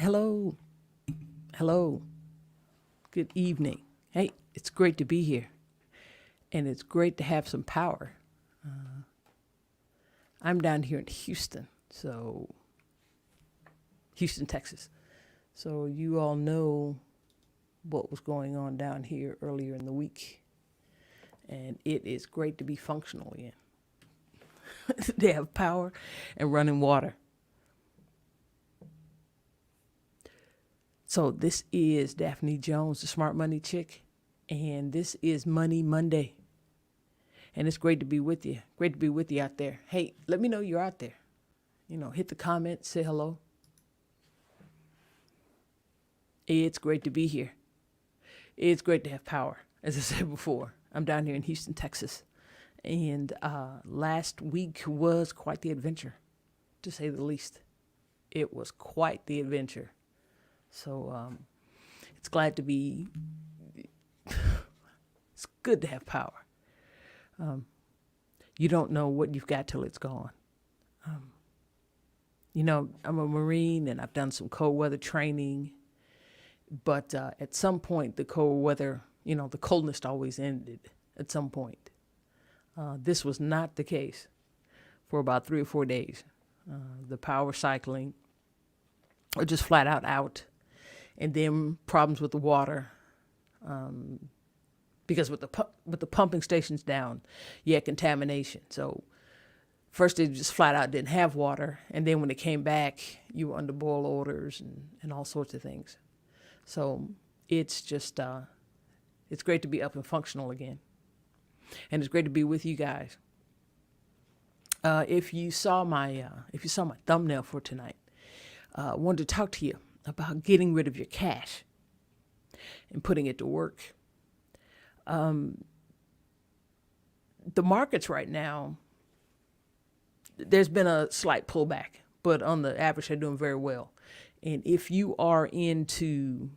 Hello. Hello. Good evening. Hey, it's great to be here. And it's great to have some power. I'm down here in Houston, Texas. So you all know what was going on down here earlier in the week. And it is great to be functional again. They have power and running water. So this is Daphne Jones, the Smart Money Chick, and this is Money Monday. And it's great to be with you. Great to be with you out there. Hey, let me know you're out there. Hit the comment, say hello. It's great to be here. It's great to have power. As I said before, I'm down here in Houston, Texas. And last week was quite the adventure, to say the least. It was quite the adventure. So it's it's good to have power. You don't know what you've got till it's gone. I'm a Marine and I've done some cold weather training, but at some point the cold weather, the coldness always ended at some point. This was not the case for about 3 or 4 days. The power cycling or just flat out. And then problems with the water, because with the pumping stations down, you had contamination. So first they just flat out didn't have water, and then when it came back, you were under boil orders and all sorts of things. So it's just it's great to be up and functional again, and it's great to be with you guys. If you saw my thumbnail for tonight, I wanted to talk to you about getting rid of your cash and putting it to work. The markets right now, there's been a slight pullback, but on the average, they're doing very well. And if you are into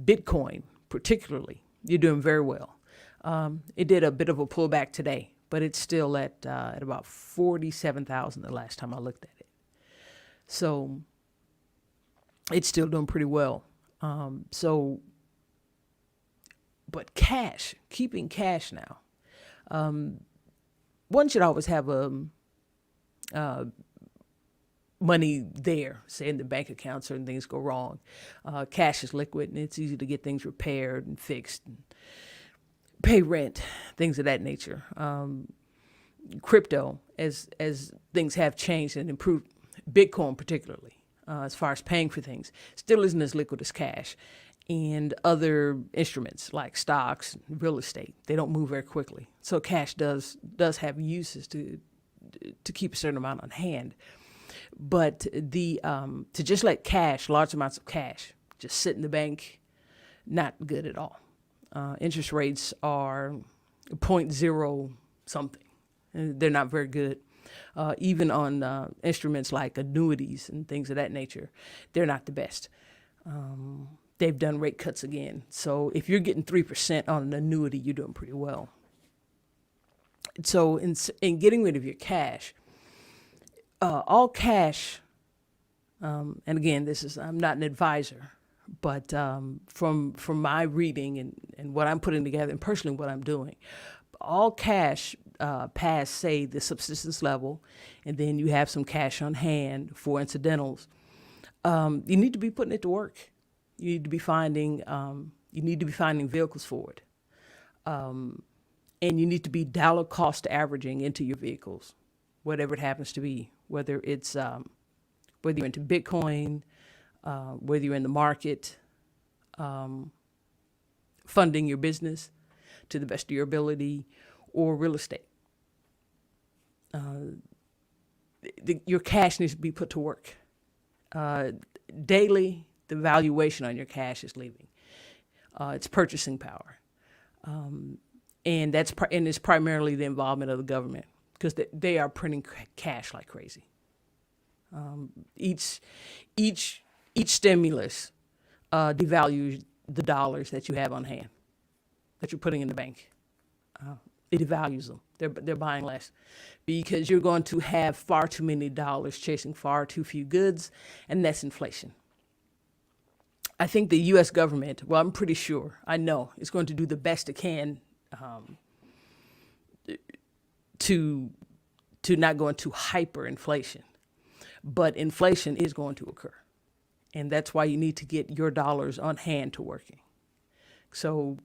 Bitcoin, particularly, you're doing very well. It did a bit of a pullback today, but it's still at about 47,000 the last time I looked at it. So it's still doing pretty well. But cash, keeping cash now. One should always have money there, say in the bank account, certain things go wrong. Cash is liquid and it's easy to get things repaired and fixed and pay rent, things of that nature. Crypto, as things have changed and improved, Bitcoin particularly, as far as paying for things, still isn't as liquid as cash. And other instruments like stocks, real estate, they don't move very quickly. So cash does have uses to keep a certain amount on hand. But to just let large amounts of cash, just sit in the bank, not good at all. Interest rates are 0.0 something. They're not very good. Even on instruments like annuities and things of that nature, they're not the best. They've done rate cuts again. So if you're getting 3% on an annuity, you're doing pretty well. So in getting rid of your cash, all cash, and again, I'm not an advisor, but from my reading and what I'm putting together and personally what I'm doing, all cash past, say, the subsistence level, and then you have some cash on hand for incidentals, you need to be putting it to work. You need to be finding vehicles for it. And you need to be dollar cost averaging into your vehicles, whatever it happens to be, whether you're into Bitcoin, whether you're in the market, funding your business to the best of your ability, or real estate. Your cash needs to be put to work. Daily, the valuation on your cash is leaving. It's purchasing power. And it's primarily the involvement of the government, because they are printing cash like crazy. Each stimulus devalues the dollars that you have on hand, that you're putting in the bank. It devalues them. They're buying less because you're going to have far too many dollars chasing far too few goods, and that's inflation. I think the U.S. government, well, I'm pretty sure, I know, is going to do the best it can to not go into hyperinflation. But inflation is going to occur. And that's why you need to get your dollars on hand to working. So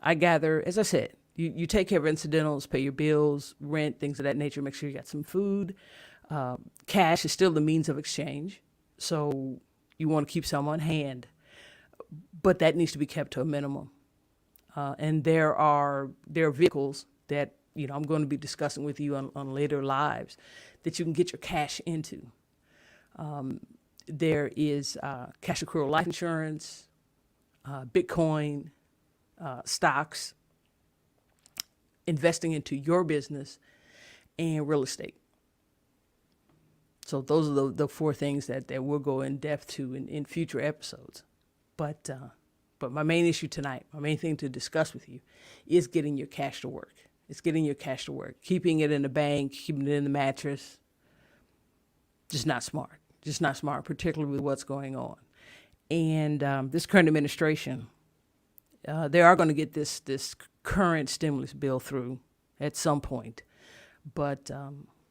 I gather, as I said, you take care of incidentals, pay your bills, rent, things of that nature, make sure you got some food. Cash is still the means of exchange. So you want to keep some on hand. But that needs to be kept to a minimum. And there are vehicles that I'm going to be discussing with you on later lives that you can get your cash into. There is cash accrual life insurance, Bitcoin, stocks, investing into your business, and real estate. So those are the four things that we'll go in depth to in future episodes. But my main issue tonight, my main thing to discuss with you, is getting your cash to work. It's getting your cash to work. Keeping it in the bank, keeping it in the mattress, just not smart. Just not smart, particularly with what's going on. And this current administration, they are going to get this current stimulus bill through at some point. But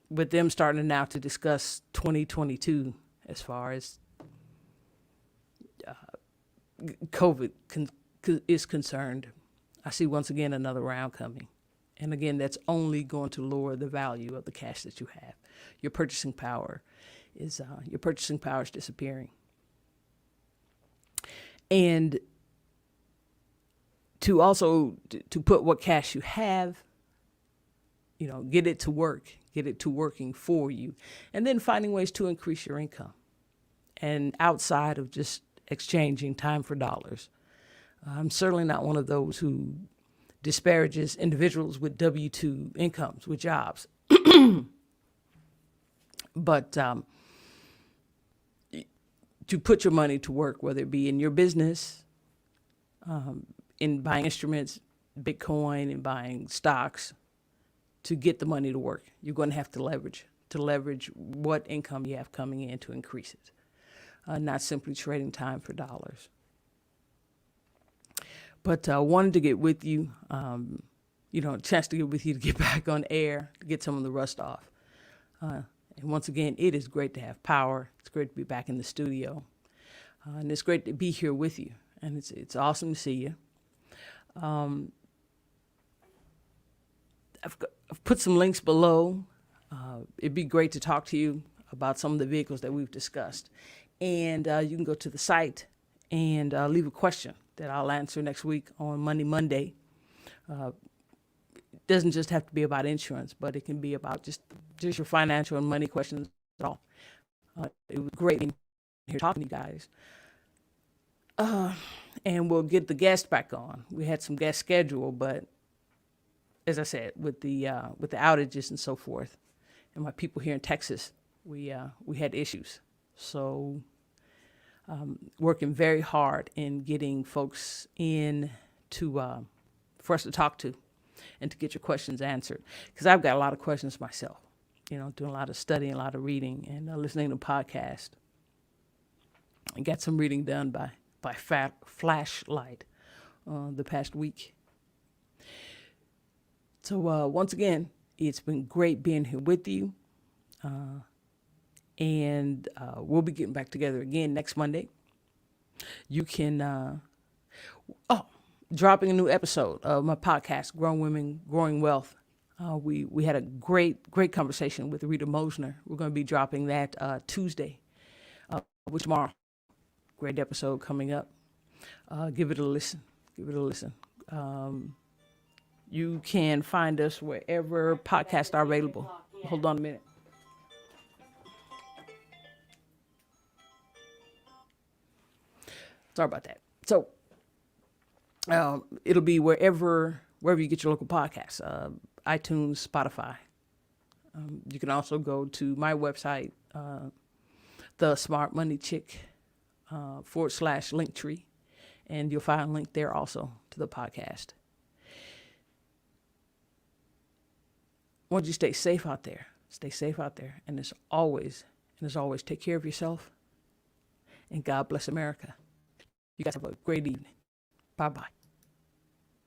with them starting now to discuss 2022 as far as COVID is concerned, I see once again another round coming. And again, that's only going to lower the value of the cash that you have. Your purchasing power is disappearing. And to also to put what cash you have, get it to work, get it to working for you, and then finding ways to increase your income. And outside of just exchanging time for dollars, I'm certainly not one of those who disparages individuals with W-2 incomes, with jobs. But to put your money to work, whether it be in your business, in buying instruments, Bitcoin, and buying stocks, to get the money to work, you're going to have to leverage what income you have coming in to increase it, not simply trading time for dollars. But I wanted to get with you, a chance to get with you to get back on air, to get some of the rust off. And once again, it is great to have power. It's great to be back in the studio. And it's great to be here with you. And it's awesome to see you. I've put some links below. It'd be great to talk to you about some of the vehicles that we've discussed. And you can go to the site and leave a question that I'll answer next week on Money Monday. It doesn't just have to be about insurance, but it can be about just your financial and money questions at all. It was great being here talking to you guys. And we'll get the guest back on. We had some guests scheduled, but as I said, with the outages and so forth, and my people here in Texas, we had issues. So working very hard in getting folks in for us to talk to and to get your questions answered. Because I've got a lot of questions myself, doing a lot of studying, a lot of reading, and listening to podcasts. I got some reading done by Flashlight the past week. So once again, it's been great being here with you. And we'll be getting back together again next Monday. You can, dropping a new episode of my podcast, Grown Women, Growing Wealth. We had a great conversation with Rita Mosner. We're going to be dropping that Tuesday, which tomorrow. Great episode coming up. Give it a listen. You can find us wherever podcasts are available. Hold on a minute. Sorry about that. So it'll be wherever you get your local podcasts, iTunes, Spotify. You can also go to my website, the Smart Money Chick / Linktree, and you'll find a link there also to the podcast. I want you to stay safe out there. And as always, take care of yourself. And God bless America. You guys have a great evening. Bye-bye.